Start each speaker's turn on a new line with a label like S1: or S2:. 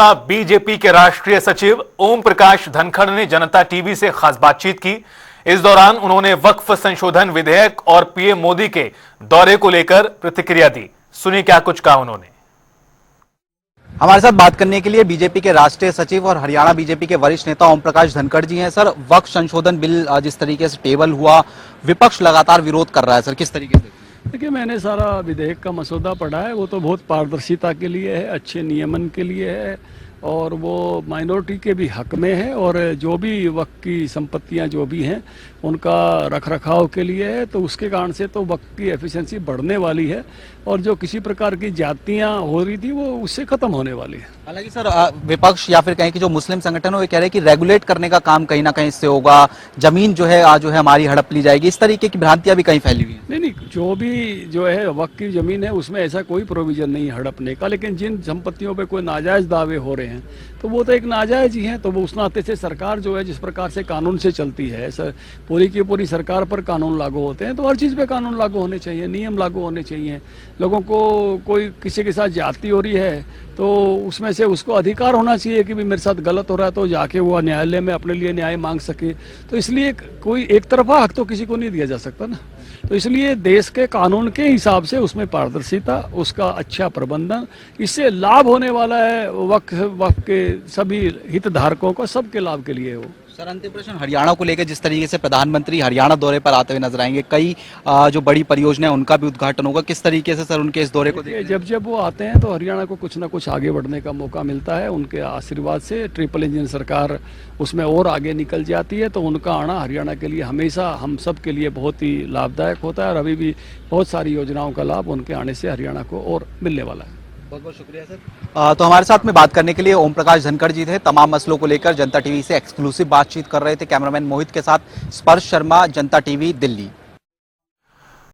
S1: BJP के राष्ट्रीय सचिव ओम प्रकाश धनखड़ ने जनता टीवी से खास बातचीत की। इस दौरान उन्होंने वक्फ संशोधन विधेयक और पीएम मोदी के दौरे को लेकर प्रतिक्रिया दी। सुनिए क्या कुछ कहा उन्होंने।
S2: हमारे साथ बात करने के लिए बीजेपी के राष्ट्रीय सचिव और हरियाणा बीजेपी के वरिष्ठ नेता ओम प्रकाश धनखड़ जी हैं। सर, वक्फ संशोधन बिल जिस तरीके से टेबल हुआ, विपक्ष लगातार विरोध कर रहा है, सर किस तरीके से?
S3: देखिए, मैंने सारा विधेयक का मसौदा पढ़ा है। वो तो बहुत पारदर्शिता के लिए है, अच्छे नियमन के लिए है और वो माइनॉरिटी के भी हक में है और जो भी वक्फ की संपत्तियां जो भी हैं उनका रखरखाव के लिए है। तो उसके कारण से तो वक्फ की एफिशिएंसी बढ़ने वाली है और जो किसी प्रकार की जातियां हो रही थी वो उससे खत्म होने वाली है।
S2: हालांकि सर, विपक्ष या फिर कहें कि जो मुस्लिम संगठन है वो कह रहे हैं कि रेगुलेट करने का काम कहीं ना कहीं इससे होगा, जमीन जो है हमारी हड़प ली जाएगी, इस तरीके की भ्रांतियां भी कहीं फैली हुई है।
S3: नहीं, जो भी जो है वक्फ की जमीन है उसमें ऐसा कोई प्रोविजन नहीं हड़पने का, लेकिन जिन संपत्तियों पे कोई नाजायज दावे हो रहे हैं तो वो तो एक नाजायज ही है। तो वो उस नाते से सरकार जो है जिस प्रकार से कानून से चलती है, पूरी की पूरी सरकार पर कानून लागू होते हैं, तो हर चीज़ पे कानून लागू होने चाहिए, नियम लागू होने चाहिए। लोगों को कोई किसी के साथ जाति हो रही है तो उसमें से उसको अधिकार होना चाहिए कि भी मेरे साथ गलत हो रहा है तो जाके वो न्यायालय में अपने लिए न्याय मांग सके। तो इसलिए कोई एक तरफा हक तो किसी को नहीं दिया जा सकता ना। तो इसलिए देश के कानून के हिसाब से उसमें पारदर्शिता, उसका अच्छा प्रबंधन, इससे लाभ होने वाला है वक्फ के सभी हितधारकों को, सबके लाभ के लिए हो।
S2: सर, अंतिम प्रश्न हरियाणा को लेकर, जिस तरीके से प्रधानमंत्री हरियाणा दौरे पर आते हुए नजर आएंगे, कई जो बड़ी परियोजना है उनका भी उद्घाटन होगा, किस तरीके से सर उनके इस दौरे को देखिए?
S3: जब वो आते हैं तो हरियाणा को कुछ ना कुछ आगे बढ़ने का मौका मिलता है। उनके आशीर्वाद से ट्रिपल इंजन सरकार उसमें और आगे निकल जाती है। तो उनका आना हरियाणा के लिए हमेशा हम सब के लिए बहुत ही लाभदायक होता है और अभी भी बहुत सारी योजनाओं का लाभ उनके आने से हरियाणा को और मिलने वाला है।
S2: बहुत बहुत शुक्रिया सर। तो हमारे साथ में बात करने के लिए ओम प्रकाश धनखड़ जी थे। तमाम मसलों को लेकर जनता टीवी से एक्सक्लूसिव बातचीत कर रहे थे। कैमरामैन मोहित के साथ स्पर्श शर्मा, जनता टीवी, दिल्ली।